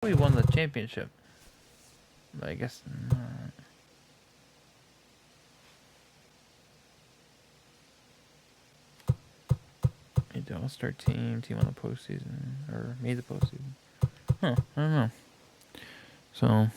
thought he won the championship. But I guess not. Made the All-Star team won the postseason, or made the postseason. Huh, I don't know. So.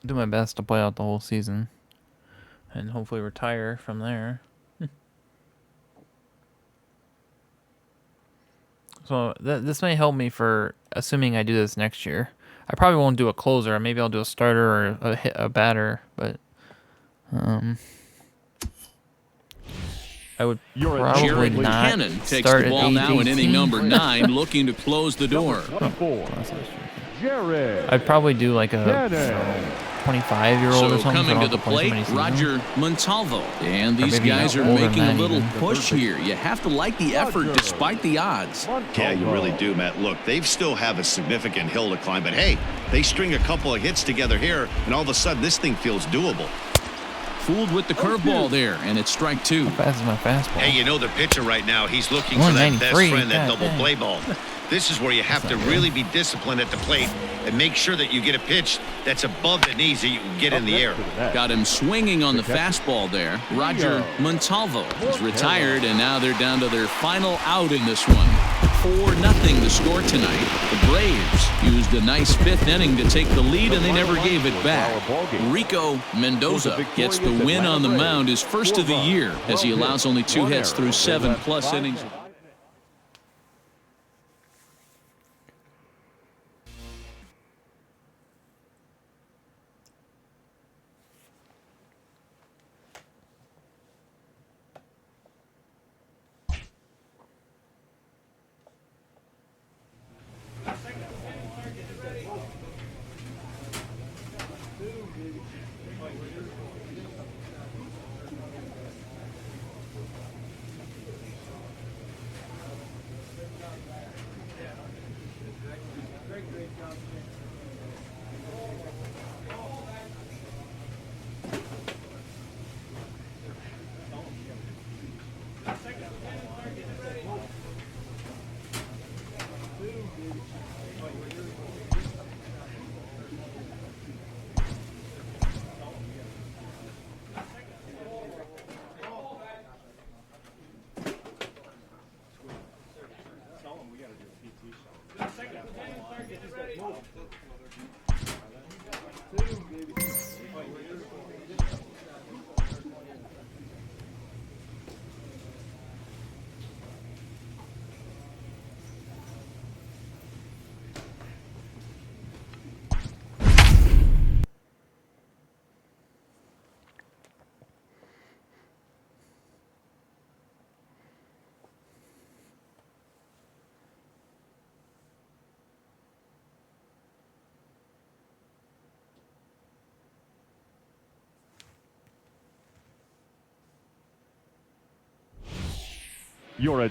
Do my best to play out the whole season and hopefully retire from there. So this may help me for assuming I do this next year. I probably won't do a closer. Maybe I'll do a starter or a batter, but I would probably Jared not Cannon takes start the ball at now in 18. inning number 9, looking to close the door. I'd probably do like a 25-year-old or So something. coming to the plate, Roger Montalvo. And these guys are making a little push here. You have to like the effort despite the odds. Yeah, you really do, Matt. Look, they still have a significant hill to climb, but hey, they string a couple of hits together here, and all of a sudden this thing feels doable. Fooled with the curveball there, and it's strike 2. How fast is my fastball? Hey, you know the pitcher right now, he's looking for that best friend, that double play ball. This is where you have to really be disciplined at the plate and make sure that you get a pitch that's above the knees that you can get in the air. Got him swinging on the fastball there. Roger Montalvo is retired, and now they're down to their final out in this one. 4-0 the score tonight. The Braves used a nice 5th inning to take the lead, and they never gave it back. Rico Mendoza gets the win on the mound, his first of the year, as he allows only 2 hits through 7+ innings.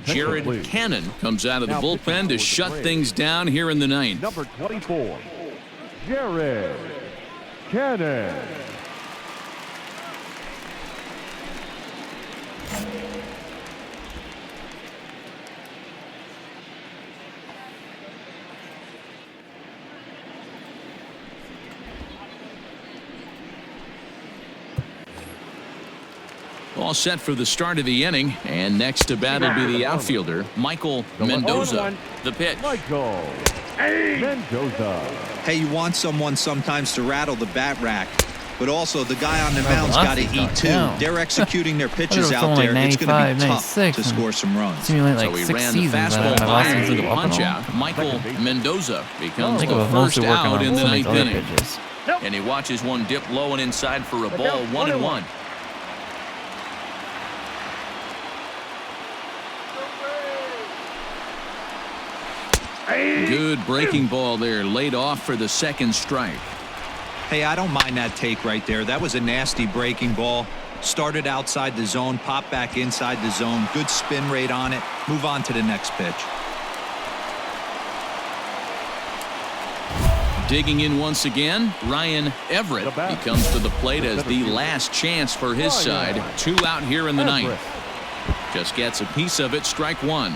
Jared Cannon comes out of the bullpen to shut things down here in the 9th. Number 24, Jared Cannon. All set for the start of the inning, and next to bat will be the outfielder, Michael Mendoza. The pitch. Michael Mendoza. Hey, you want someone sometimes to rattle the bat rack, but also the guy on the mound's got to eat too. They're executing their pitches out there. It's going to be tough to score some runs. So he ran the fastball by for the punch out. Michael Mendoza becomes the first out in the 9th inning. And he watches one dip low and inside for a ball, 1-1. Good breaking ball there, laid off for the second strike. Hey, I don't mind that take right there. That was a nasty breaking ball. Started outside the zone, pop back inside the zone. Good spin rate on it. Move on to the next pitch. Digging in once again, Ryan Everett. He comes to the plate as the last chance for his side. 2 out here in the ninth. Just gets a piece of it, strike 1.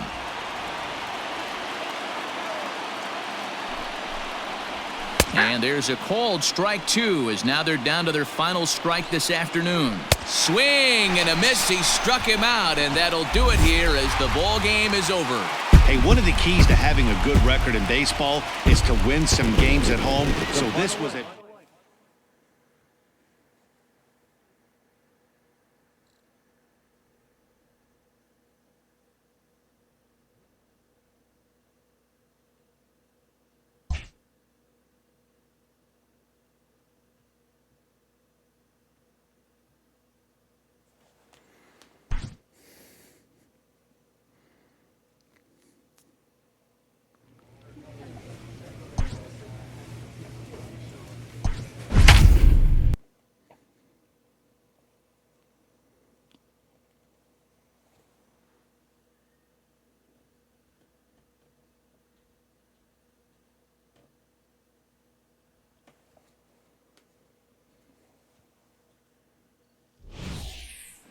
And there's a called strike 2 as now they're down to their final strike this afternoon. Swing and a miss. He struck him out, and that'll do it here as the ball game is over. Hey, one of the keys to having a good record in baseball is to win some games at home. So this was it.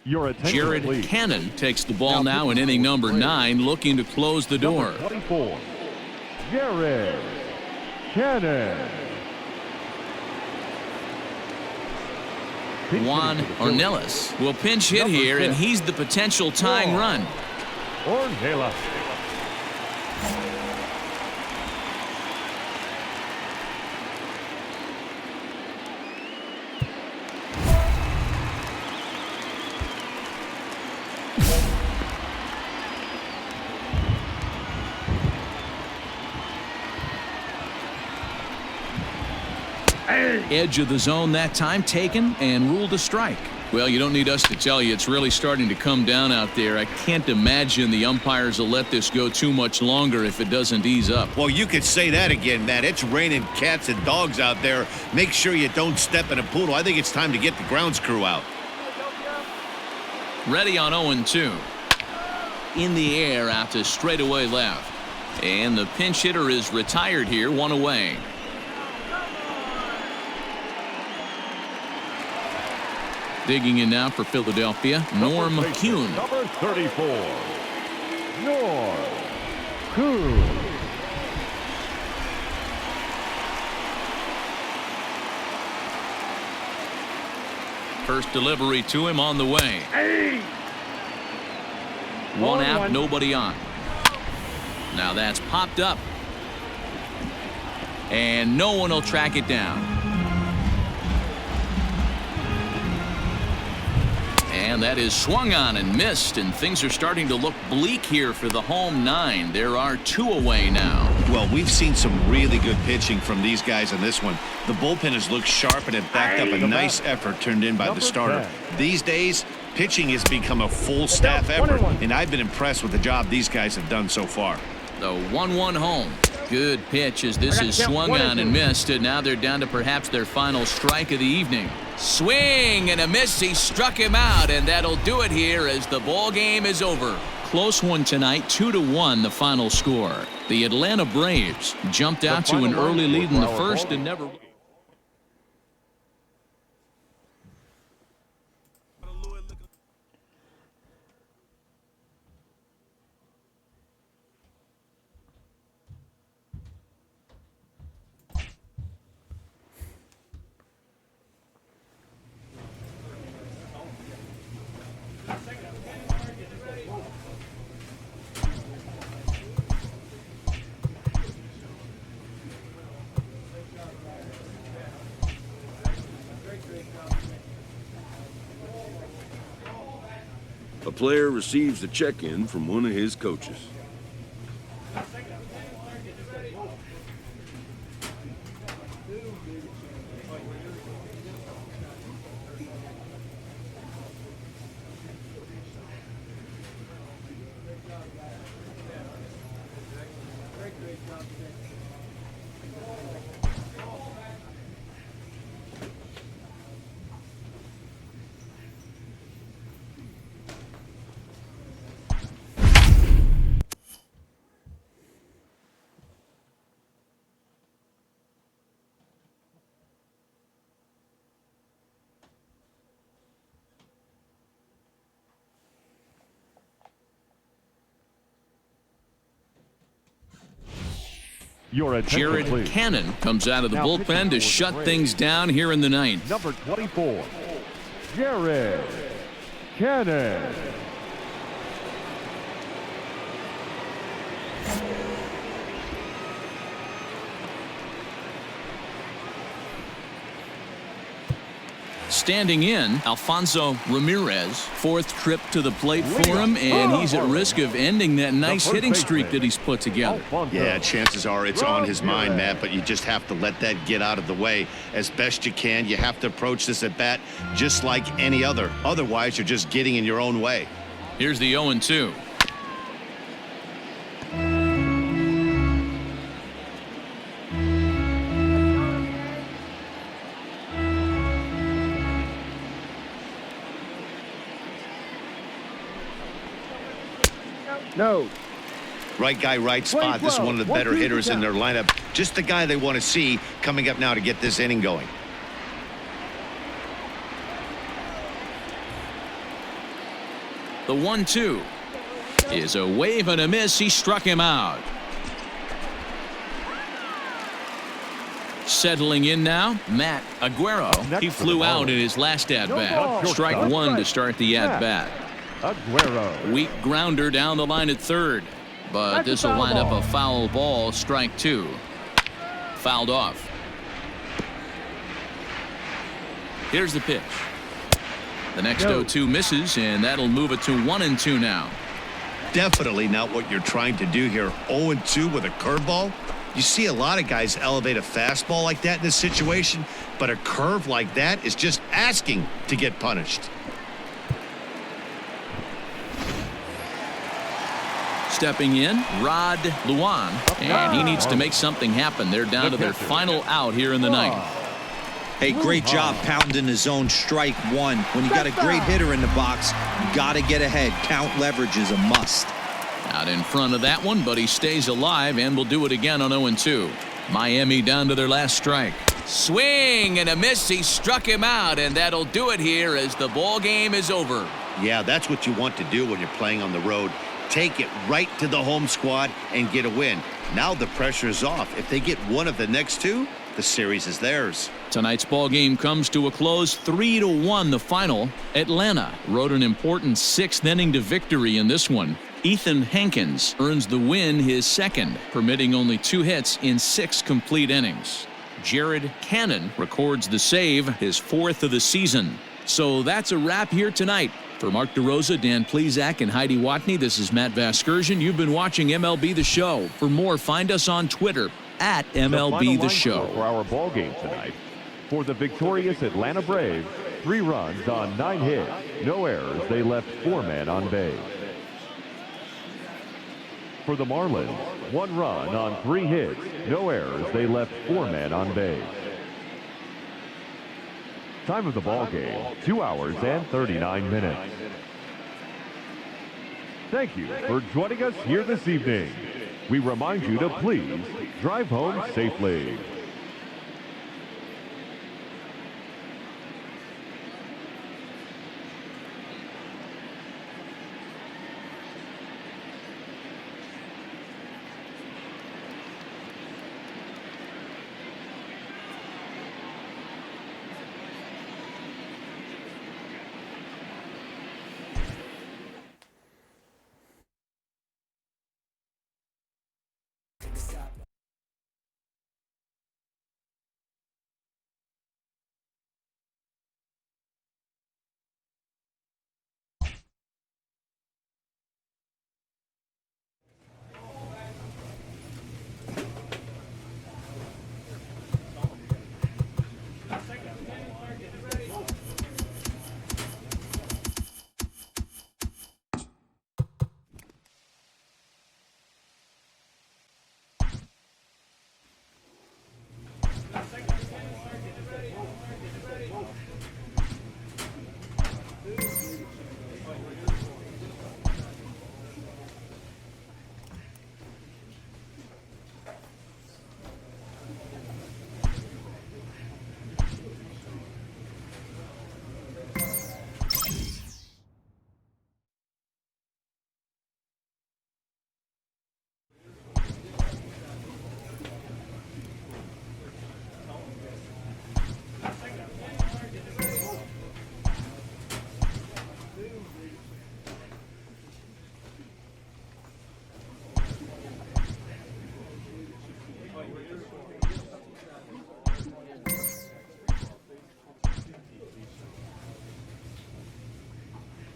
Your attention, Jared please. Cannon takes the ball now in inning number 9, looking to close the door. Number 24, Jared Cannon. Juan Ornelas will pinch hit here, and he's the potential tying run. Ornelas. Edge of the zone that time taken and ruled a strike. Well, you don't need us to tell you it's really starting to come down out there. I can't imagine the umpires will let this go too much longer if it doesn't ease up. Well, you could say that again, Matt. It's raining cats and dogs out there. Make sure you don't step in a poodle. I think it's time to get the grounds crew out. Ready on 0-2. In the air out to straightaway left. And the pinch hitter is retired here, 1 away. Digging in now for Philadelphia, Norm Kuhn. Number 34, Norm Kuhn. First delivery to him on the way. One out, nobody on. Now that's popped up. And no one will track it down. And that is swung on and missed, and things are starting to look bleak here for the home 9. There are 2 away now. Well, we've seen some really good pitching from these guys in this one. The bullpen has looked sharp and it backed up a nice effort turned in by the starter. These days, pitching has become a full staff effort, and I've been impressed with the job these guys have done so far. The 1-1 home. Good pitch as this is swung on and missed, and now they're down to perhaps their final strike of the evening. Swing and a miss. He struck him out, and that'll do it here as the ball game is over. Close one tonight, 2-1 the final score. The Atlanta Braves jumped out to an early lead in the first and never. A player receives a check-in from one of his coaches. Your attention, Jared please. Cannon comes out of the Now bullpen pitching to for the shut Braves. things down here in the ninth. Number 24, Jared Cannon. Standing in, Alfonso Ramirez, fourth trip to the plate for him, and he's at risk of ending that nice hitting streak that he's put together. Yeah, chances are it's on his mind, Matt, but you just have to let that get out of the way as best you can. You have to approach this at bat just like any other. Otherwise, you're just getting in your own way. Here's the 0-2. No. Right guy, right spot. This is one of the better hitters in their lineup. Just the guy they want to see coming up now to get this inning going. The 1-2 is a wave and a miss. He struck him out. Settling in now, Matt Aguero. He flew out in his last at-bat. Strike one to start the at-bat. Aguero. Weak grounder down the line at third. But this will wind up a foul ball. Strike two. Fouled off. Here's the pitch. The next 0-2 misses, and that'll move it to 1-2 now. Definitely not what you're trying to do here. 0-2 with a curveball. You see a lot of guys elevate a fastball like that in this situation, but a curve like that is just asking to get punished. Stepping in, Rod Luan, and he needs to make something happen. They're down to their final out here in the ninth. Hey, great job pounding his own strike one. When you got a great hitter in the box, you got to get ahead. Count leverage is a must. Out in front of that one, but he stays alive and will do it again on 0-2. Miami down to their last strike. Swing and a miss. He struck him out, and that'll do it here as the ball game is over. Yeah, that's what you want to do when you're playing on the road. Take it right to the home squad and get a win. Now the pressure is off. If they get one of the next two, the series is theirs. Tonight's ball game comes to a close, 3-1 the final. Atlanta rode an important sixth inning to victory in this one. Ethan Hankins earns the win, his second, permitting only 2 hits in 6 complete innings. Jared Cannon records the save, his 4th of the season. So that's a wrap here tonight. For Mark DeRosa, Dan Plesac, and Heidi Watney, this is Matt Vasgersian. You've been watching MLB The Show. For more, find us on Twitter at MLB The Show. For our ball game tonight, for the victorious Atlanta Braves, 3 runs on 9 hits, no errors. They left 4 men on base. For the Marlins, 1 run on 3 hits, no errors. They left 4 men on base. Time of the ball game, 2 hours and 39 minutes. Thank you for joining us here this evening. We remind you to please drive home safely.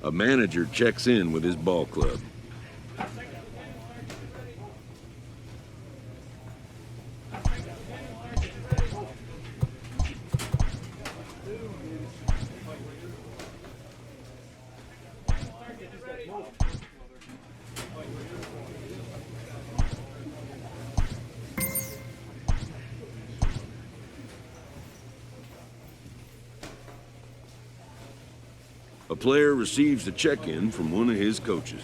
A manager checks in with his ball club. A player receives a check-in from one of his coaches.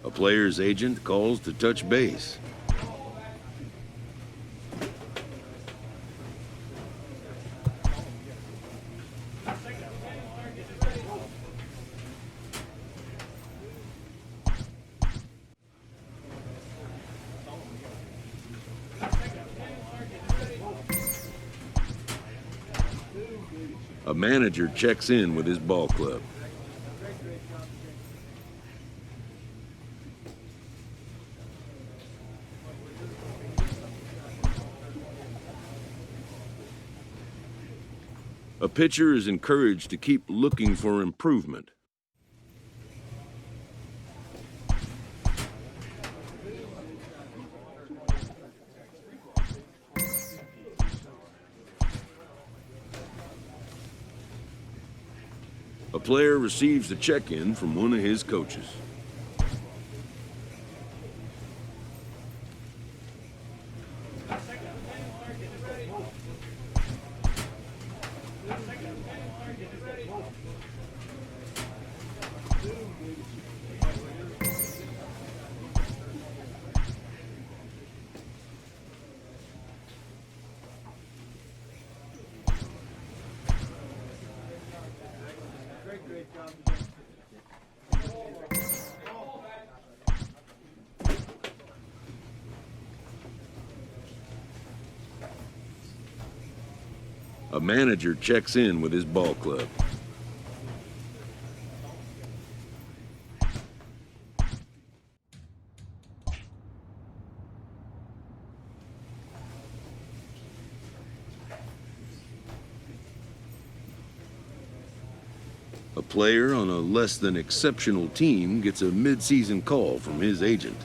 A player's agent calls to touch base. A manager checks in with his ball club. A pitcher is encouraged to keep looking for improvement. A player receives a check-in from one of his coaches. A manager checks in with his ball club. A player on a less than exceptional team gets a mid-season call from his agent.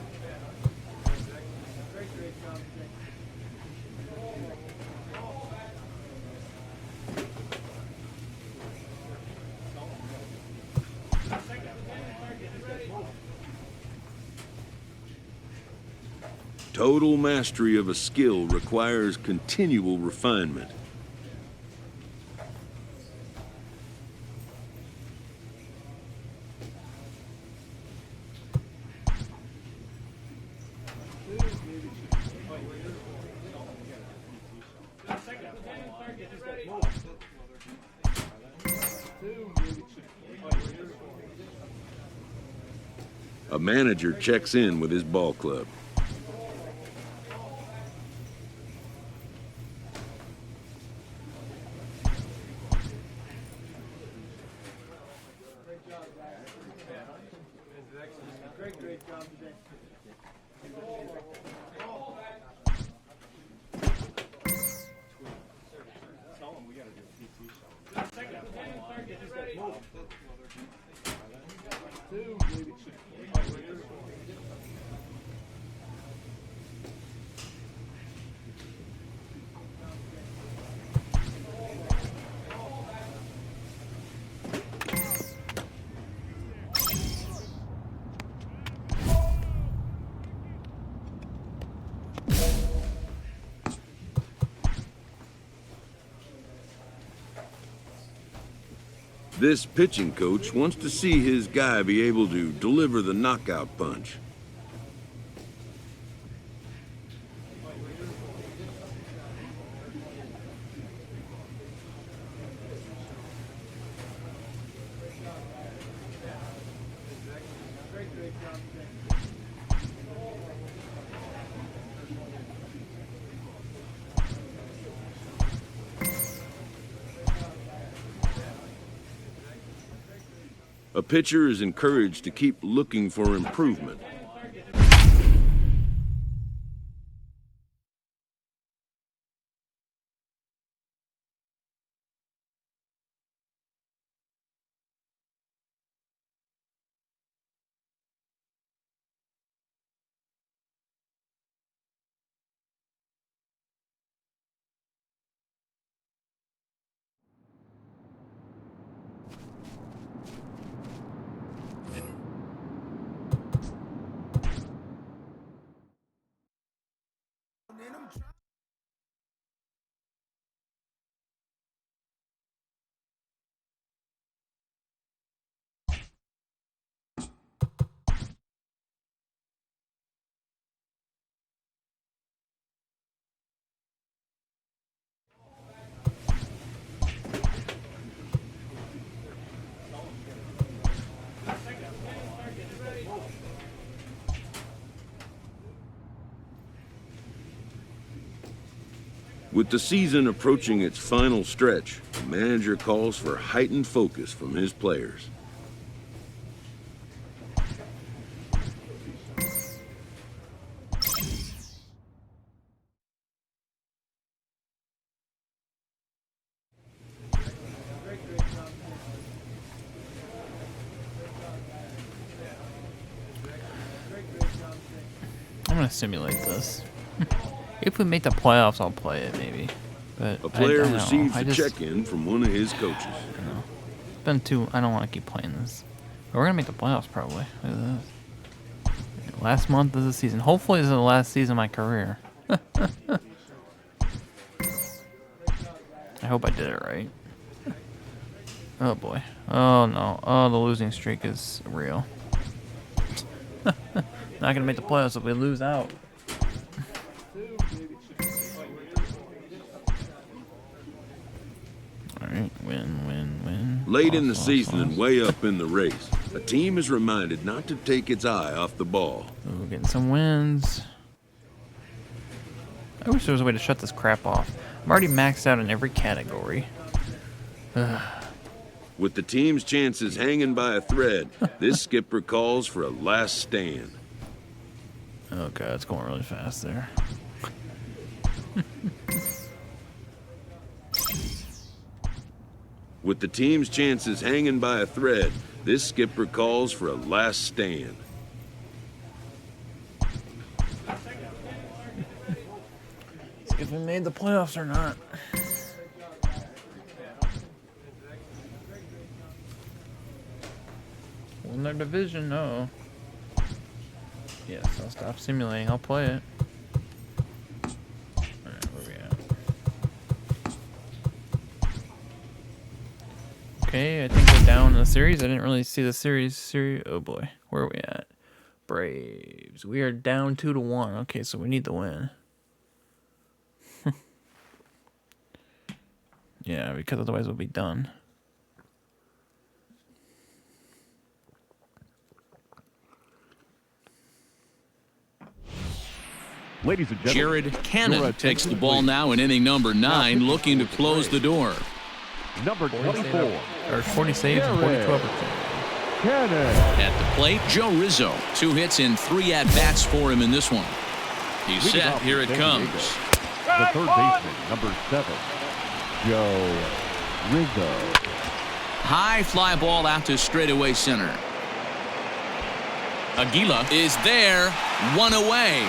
Total mastery of a skill requires continual refinement. A manager checks in with his ball club. This pitching coach wants to see his guy be able to deliver the knockout punch. A pitcher is encouraged to keep looking for improvement. With the season approaching its final stretch, the manager calls for heightened focus from his players. I'm gonna simulate this. If we make the playoffs, I'll play it maybe. But A player I receives a just, check-in from one of his coaches. It's been too. I don't want to keep playing this. But we're gonna make the playoffs probably. Look at this. Last month of the season. Hopefully, this is the last season of my career. I hope I did it right. Oh boy. Oh no. Oh, the losing streak is real. Not gonna make the playoffs if we lose out. Alright, win. Late in the season and way up in the race, a team is reminded not to take its eye off the ball. Ooh, getting some wins. I wish there was a way to shut this crap off. I'm already maxed out in every category. With the team's chances hanging by a thread, this skipper calls for a last stand. Oh god, it's going really fast there. With the team's chances hanging by a thread, this skipper calls for a last stand. See if we made the playoffs or not. Win their division, no. Yes, I'll stop simulating. I'll play it. Alright, where we at? Okay, I think we're down in the series. I didn't really see the series. Oh boy, where are we at? Braves. We are down 2-1. Okay, so we need the win. Yeah, because otherwise we'll be done. Ladies and gentlemen, Jared Cannon takes the ball now in inning number 9, looking to close the door. number 24, Or 40 saves and 42 opportunities. Cannon. At the plate, Joe Rizzo. 2 hits and 3 at-bats for him in this one. He's set. Here it comes. The third baseman, number 7, Joe Rizzo. High fly ball out to straightaway center. Aguila is there. 1 away.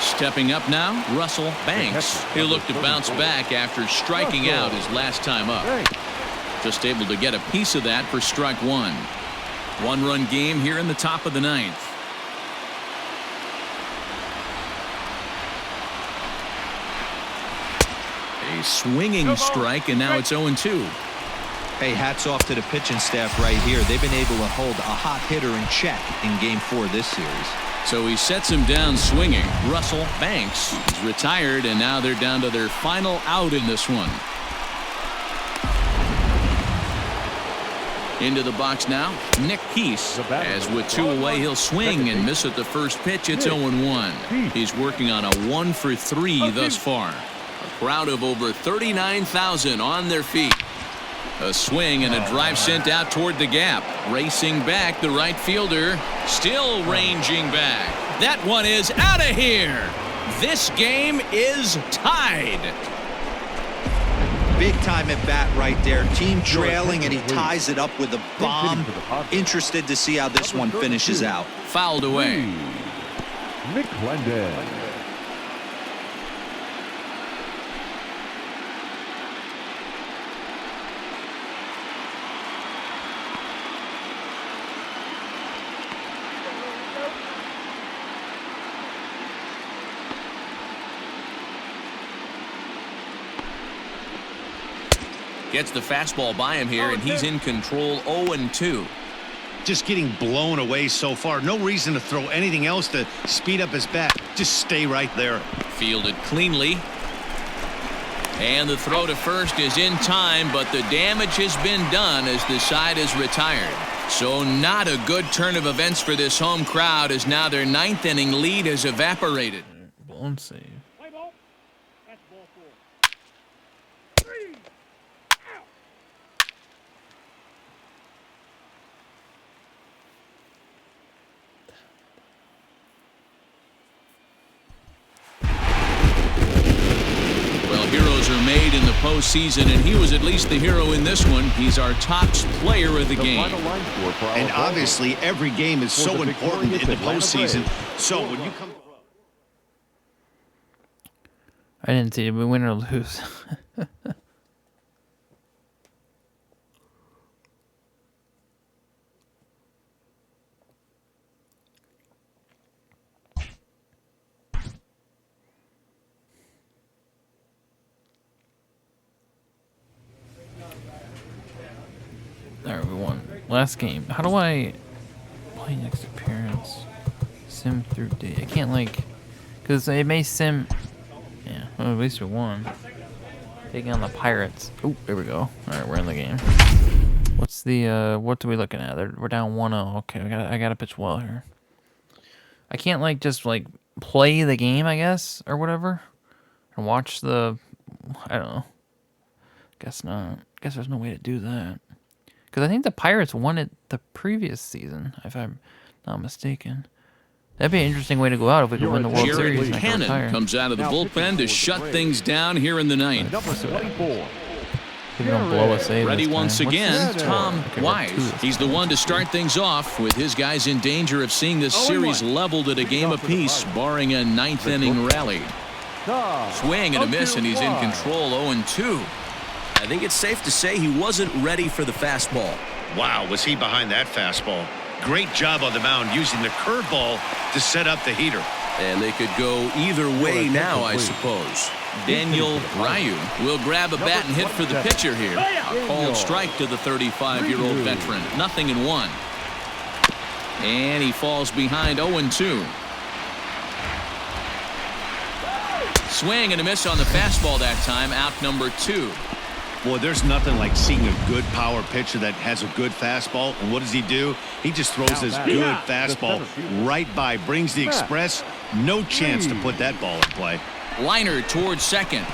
Stepping up now, Russell Banks. He'll look to bounce back after striking out his last time up. Just able to get a piece of that for strike 1. 1-run game here in the top of the 9th. A swinging strike, and now it's 0-2. Hey, hats off to the pitching staff right here. They've been able to hold a hot hitter in check in Game 4 this series. So he sets him down swinging. Russell Banks is retired, and now they're down to their final out in this one. Into the box now, Nick Peace. As with 2 away, he'll swing and miss at the first pitch. It's 0-1. He's working on a 1-for-3 thus far. A crowd of over 39,000 on their feet. A swing and a drive sent out toward the gap. Racing back, the right fielder still ranging back. That one is out of here. This game is tied. Big time at bat right there. Team trailing, and he ties it up with a bomb. Interested to see how this one finishes out. Fouled away. McClendon. Gets the fastball by him here, and he's in control. 0-2. Just getting blown away so far. No reason to throw anything else to speed up his bat. Just stay right there. Fielded cleanly. And the throw to first is in time, but the damage has been done as the side is retired. So not a good turn of events for this home crowd, as now their 9th inning lead has evaporated. Blown save. Made in the postseason, and he was at least the hero in this one. He's our top player of the game. And obviously, every game is so important in the postseason. So when you come, I didn't see it. We win or lose. Alright, we won. Last game. How do I play next appearance? Sim through day. I can't, like, because it may sim. Yeah, well, at least we won. Taking on the Pirates. Oh, there we go. Alright, we're in the game. What's the, what are we looking at? We're down 1-0. Okay, I gotta pitch well here. I can't, like, just, like, play the game, I guess, or whatever. And watch the, I don't know. Guess not. Guess there's no way to do that. Because I think the Pirates won it the previous season, if I'm not mistaken. That'd be an interesting way to go out if we could win the World Series. Jared Cannon comes out of the bullpen to shut things down here in the 9th. He don't blow a save. Ready once again, Tom Wise. He's the one to start things off, with his guys in danger of seeing this series leveled at a game apiece, barring a 9th inning rally. Swing and a miss, and he's in control. 0-2. I think it's safe to say he wasn't ready for the fastball. wow, was he behind that fastball. Great job on the mound using the curveball to set up the heater. And they could go either way now, I suppose. Daniel Ryu will grab a bat and hit for the pitcher here. A called strike to the 35-year-old veteran. 0-1. And he falls behind 0-2. Swing and a miss on the fastball that time. Out number 2. Boy, there's nothing like seeing a good power pitcher that has a good fastball. And what does he do? He just throws this good fastball right by, brings the express. No chance to put that ball in play. Liner towards second.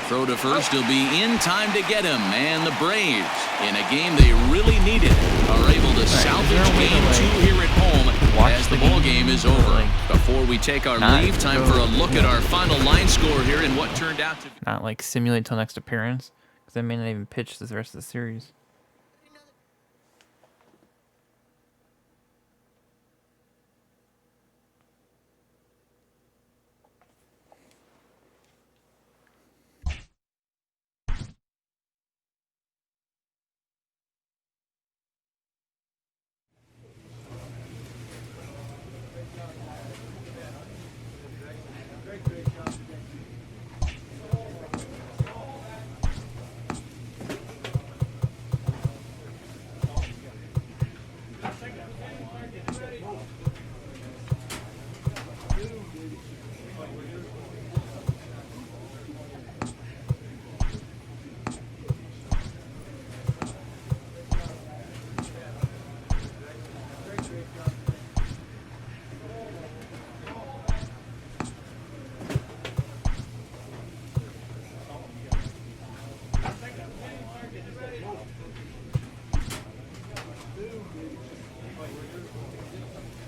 Throw to first. He'll be in time to get him. And the Braves, in a game they really needed, are able to salvage game 2 here at home as the ball game is over. Before we take our leave, time for a look at our final line score here and what turned out to be. Not like simulate till next appearance, because I may not even pitch the rest of the series.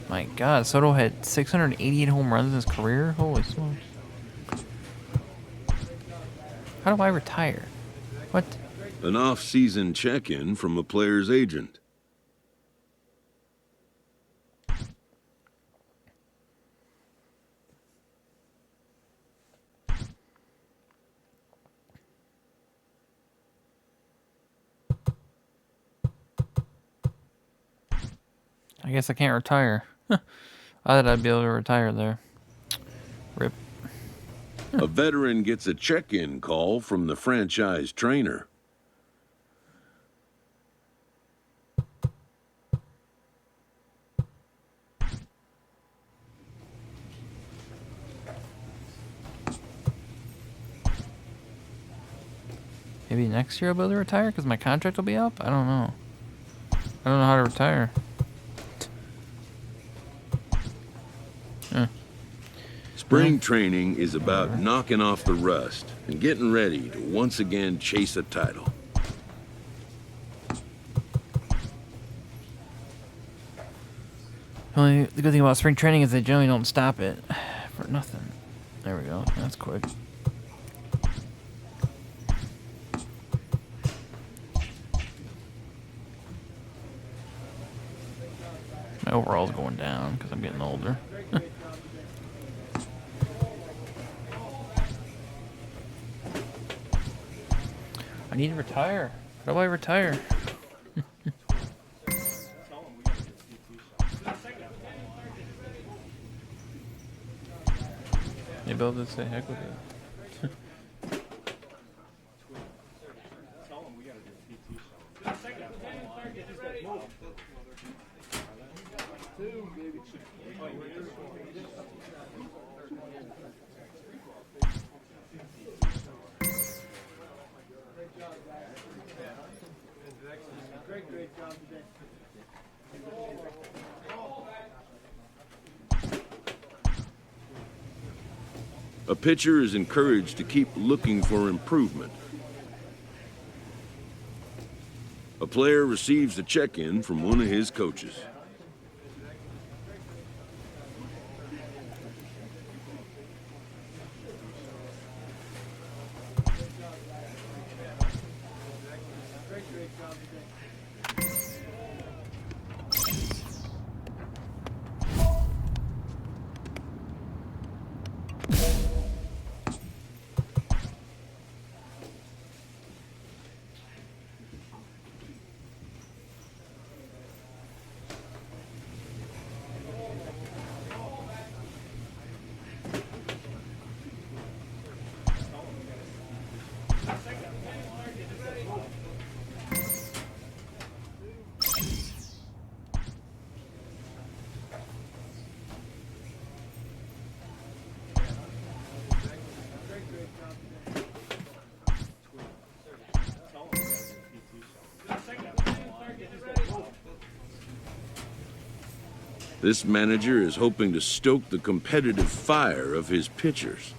My God, Soto had 688 home runs in his career? Holy smokes. How do I retire? What? An off-season check-in from a player's agent. I guess I can't retire. I thought I'd be able to retire there. Rip. A veteran gets a check-in call from the franchise trainer. Maybe next year I'll be able to retire because my contract will be up? I don't know. I don't know how to retire. Spring training is about knocking off the rust and getting ready to once again chase a title. The good thing about spring training is they generally don't stop it for nothing. There we go. That's quick. My overall's going down because I'm getting older. I need to retire. How do I retire? Maybe I'll just say heck with it. A pitcher is encouraged to keep looking for improvement. A player receives a check-in from one of his coaches. This manager is hoping to stoke the competitive fire of his pitchers.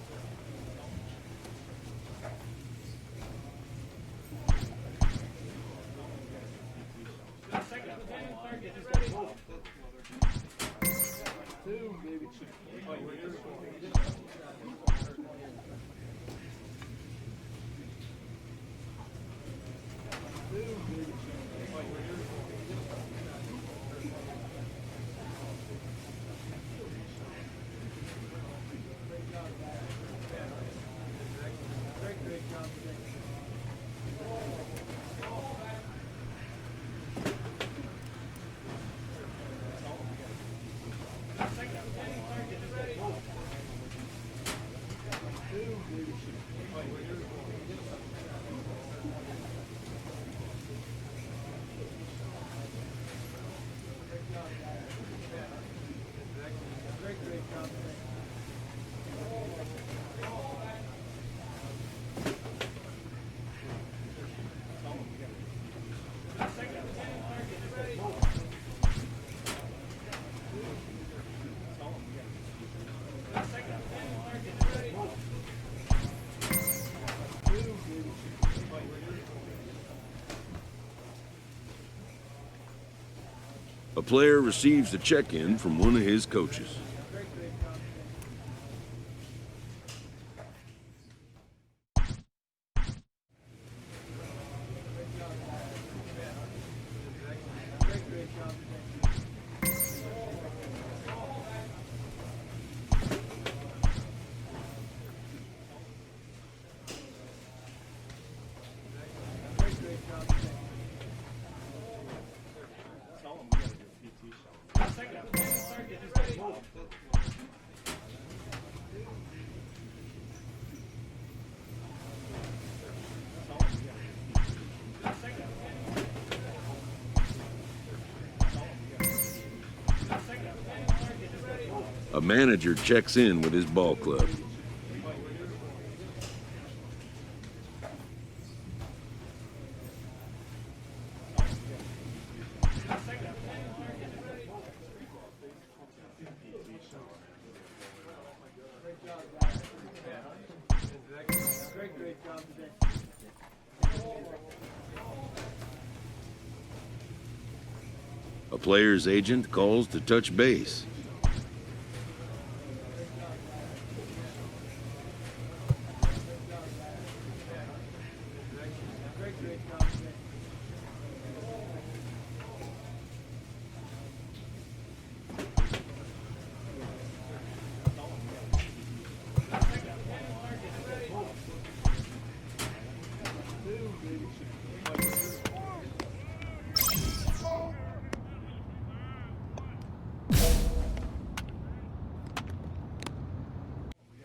A player receives a check-in from one of his coaches. A manager checks in with his ball club. A player's agent calls to touch base.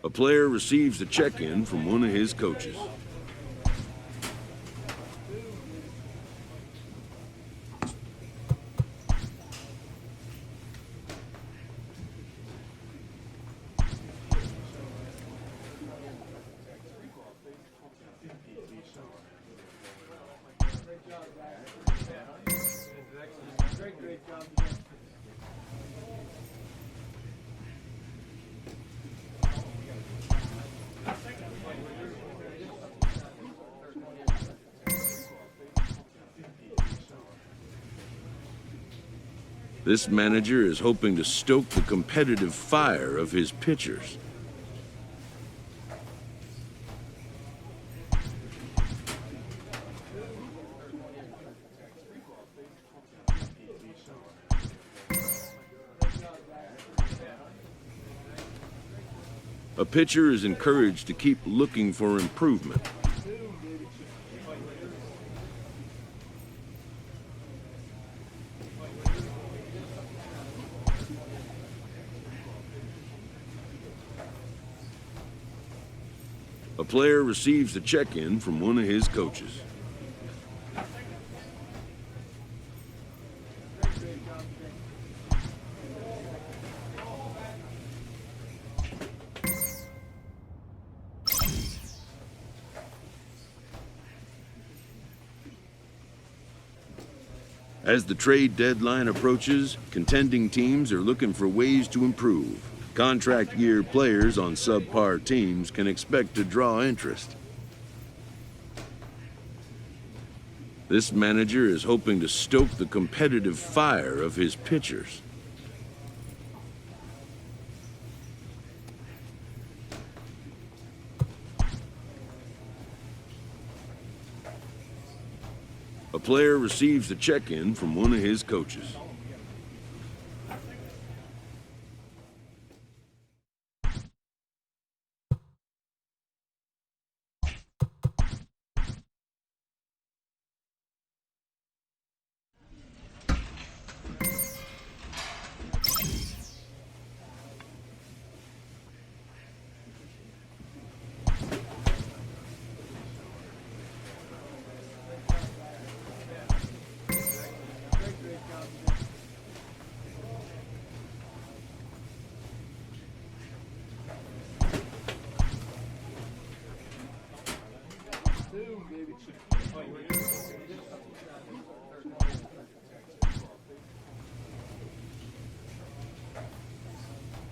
A player receives a check-in from one of his coaches. This manager is hoping to stoke the competitive fire of his pitchers. A pitcher is encouraged to keep looking for improvement. A player receives a check-in from one of his coaches. As the trade deadline approaches, contending teams are looking for ways to improve. Contract year players on subpar teams can expect to draw interest. This manager is hoping to stoke the competitive fire of his pitchers. A player receives a check-in from one of his coaches.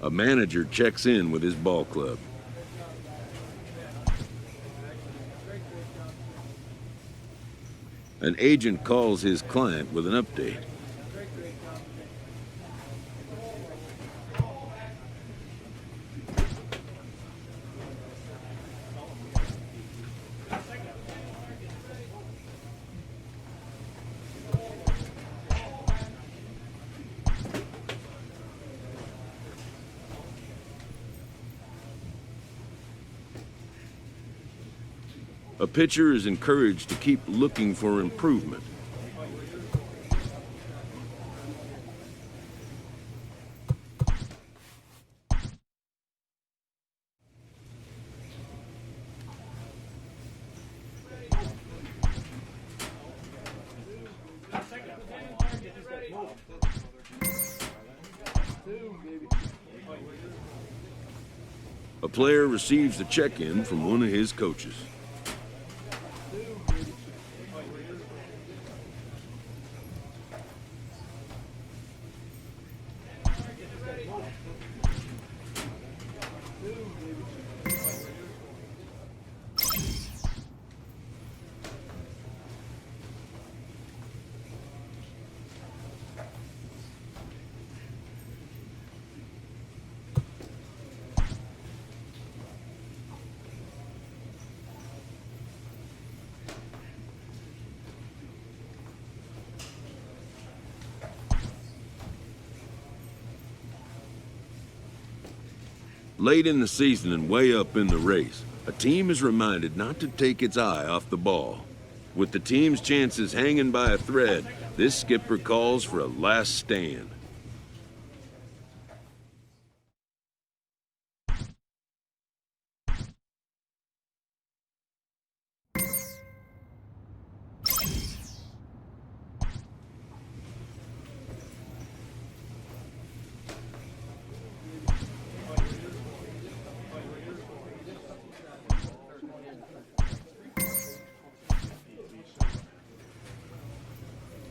A manager checks in with his ball club. An agent calls his client with an update. A pitcher is encouraged to keep looking for improvement. A player receives a check-in from one of his coaches. Late in the season and way up in the race, a team is reminded not to take its eye off the ball. With the team's chances hanging by a thread, this skipper calls for a last stand.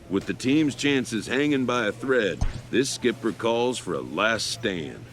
With the team's chances hanging by a thread, this skipper calls for a last stand.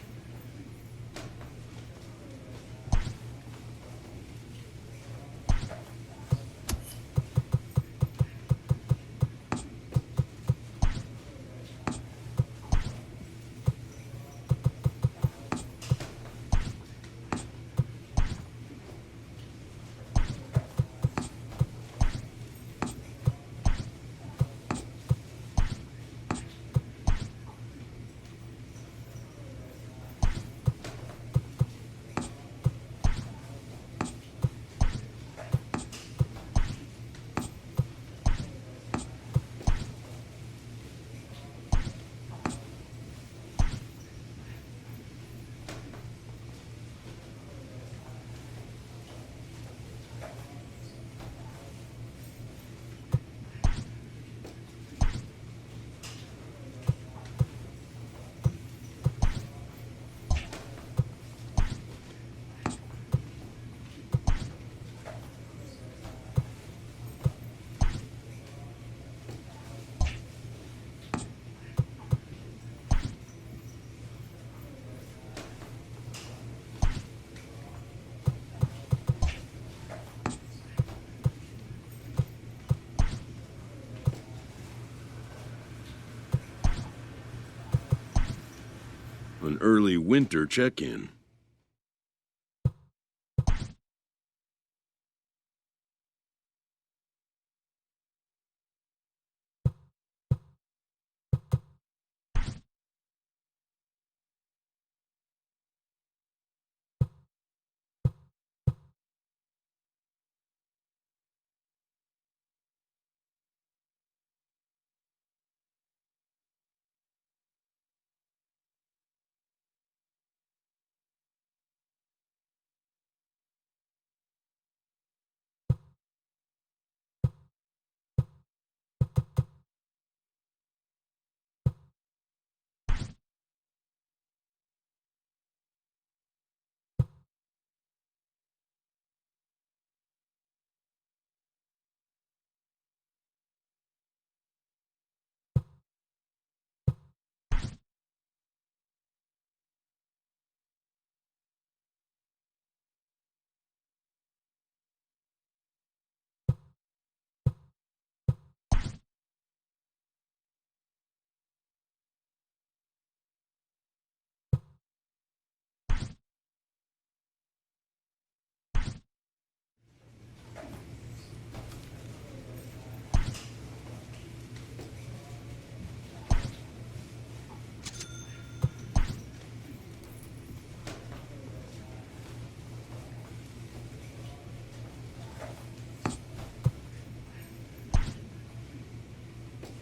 An early winter check-in.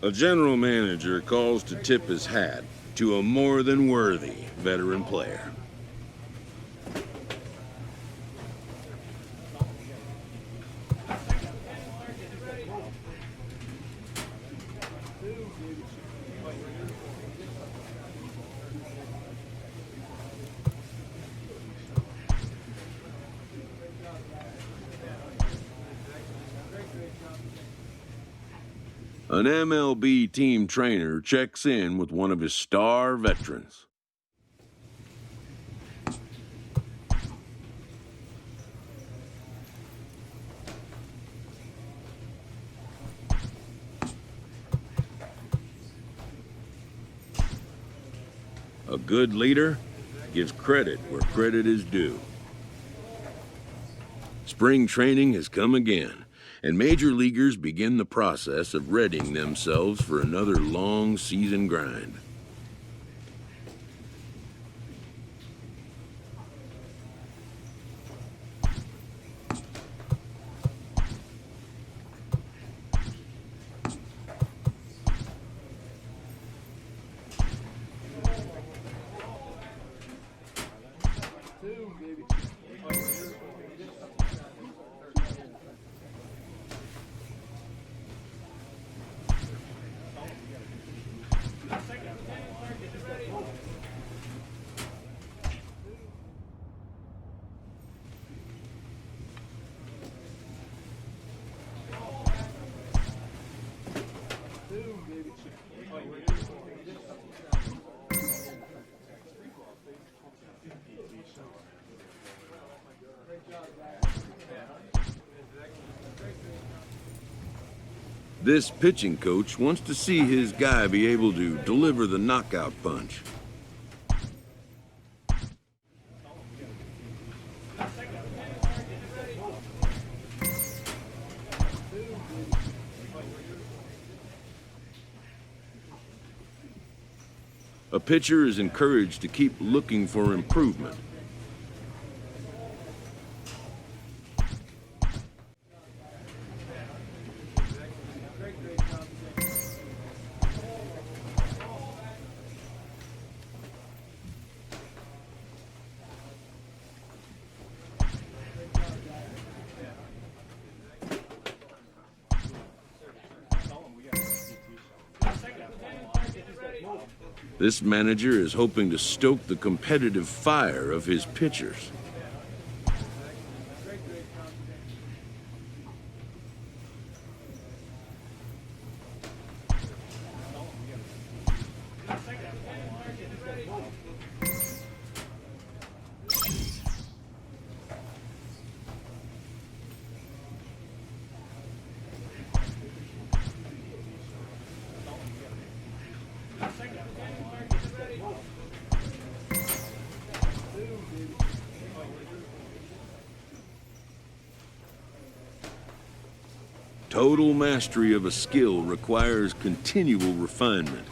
A general manager calls to tip his hat to a more than worthy veteran player. An MLB team trainer checks in with one of his star veterans. A good leader gives credit where credit is due. Spring training has come again, and major leaguers begin the process of readying themselves for another long season grind. This pitching coach wants to see his guy be able to deliver the knockout punch. A pitcher is encouraged to keep looking for improvement. This manager is hoping to stoke the competitive fire of his pitchers. Total mastery of a skill requires continual refinement.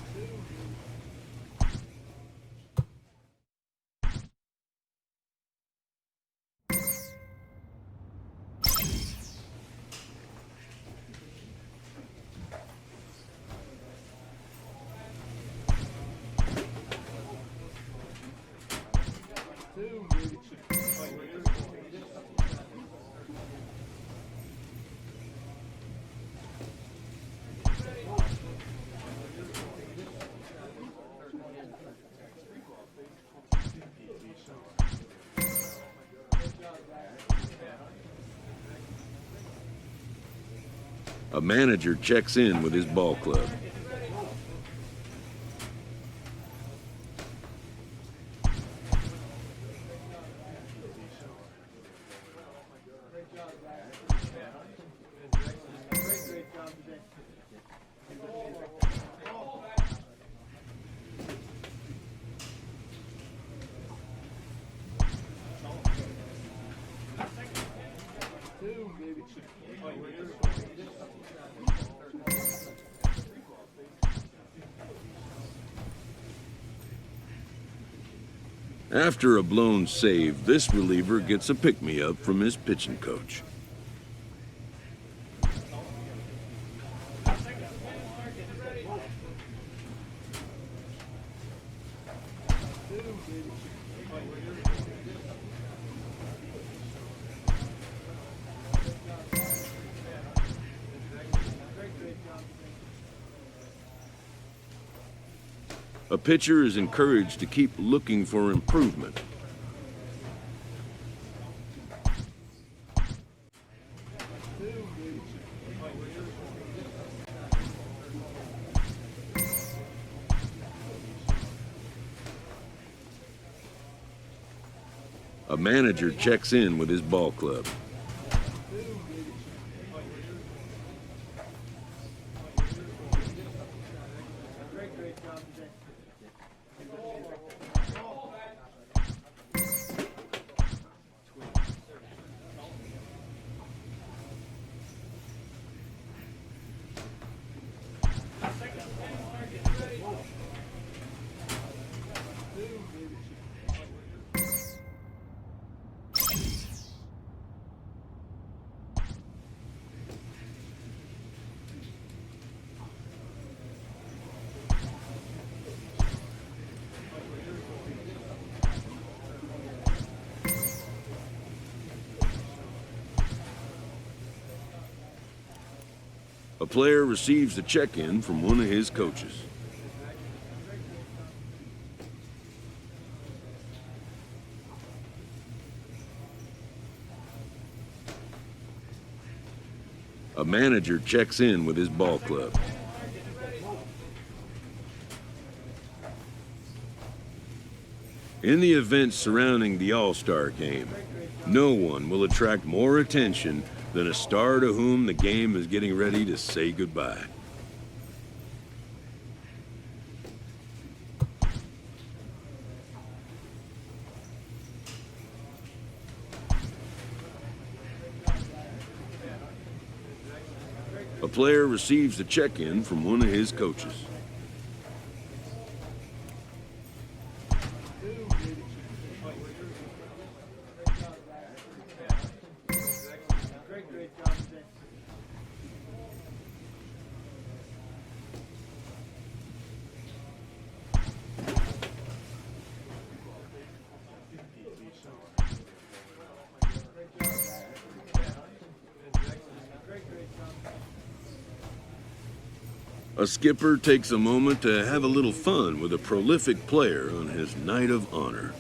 A manager checks in with his ball club. After a blown save, this reliever gets a pick-me-up from his pitching coach. A pitcher is encouraged to keep looking for improvement. A manager checks in with his ball club. A player receives a check-in from one of his coaches. A manager checks in with his ball club. In the events surrounding the All-Star game, no one will attract more attention than a star to whom the game is getting ready to say goodbye. A player receives a check-in from one of his coaches. A skipper takes a moment to have a little fun with a prolific player on his night of honor.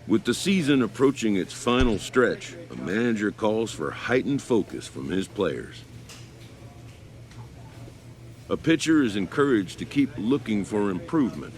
With the season approaching its final stretch, a manager calls for heightened focus from his players. A pitcher is encouraged to keep looking for improvement.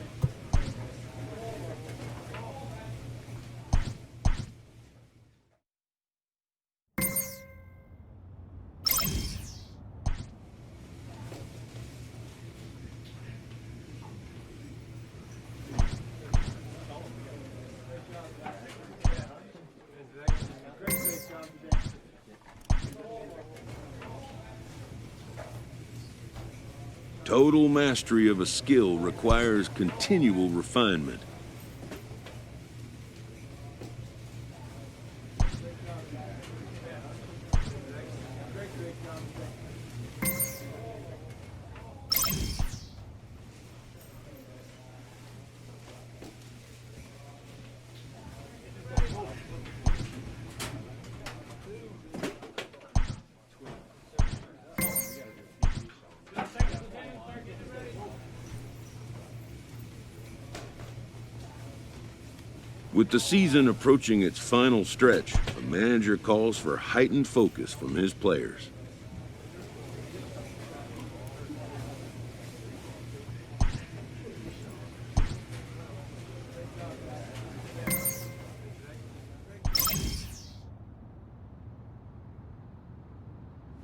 Total mastery of a skill requires continual refinement. With the season approaching its final stretch, a manager calls for heightened focus from his players.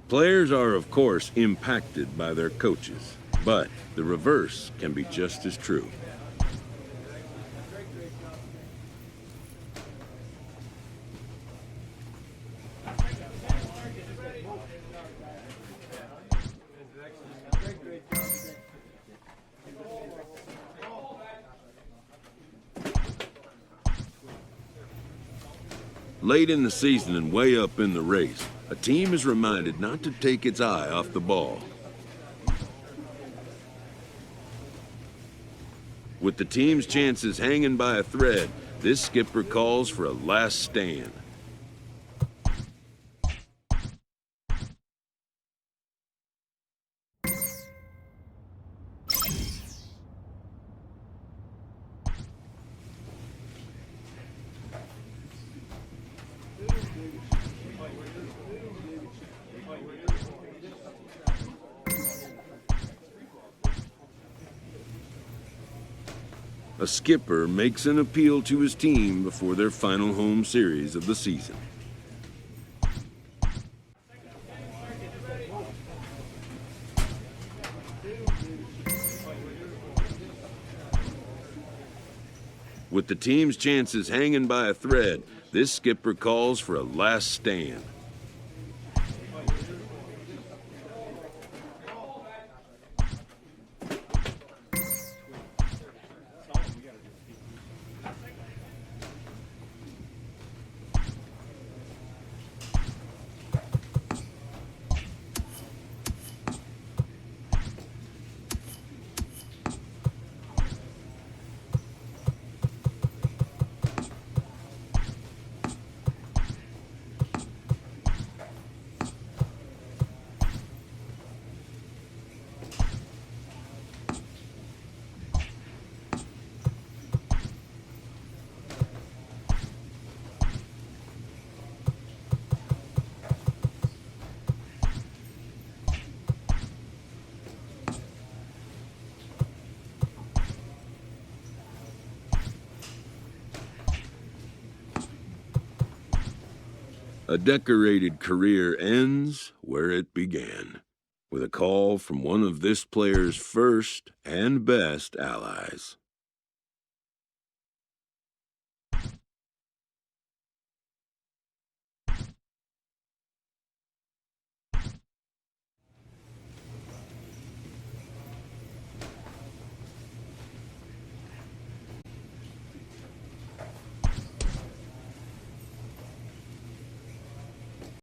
Players are, of course, impacted by their coaches, but the reverse can be just as true. Late in the season and way up in the race, a team is reminded not to take its eye off the ball. With the team's chances hanging by a thread, this skipper calls for a last stand. A skipper makes an appeal to his team before their final home series of the season. With the team's chances hanging by a thread, this skipper calls for a last stand. A decorated career ends where it began, with a call from one of this player's first and best allies.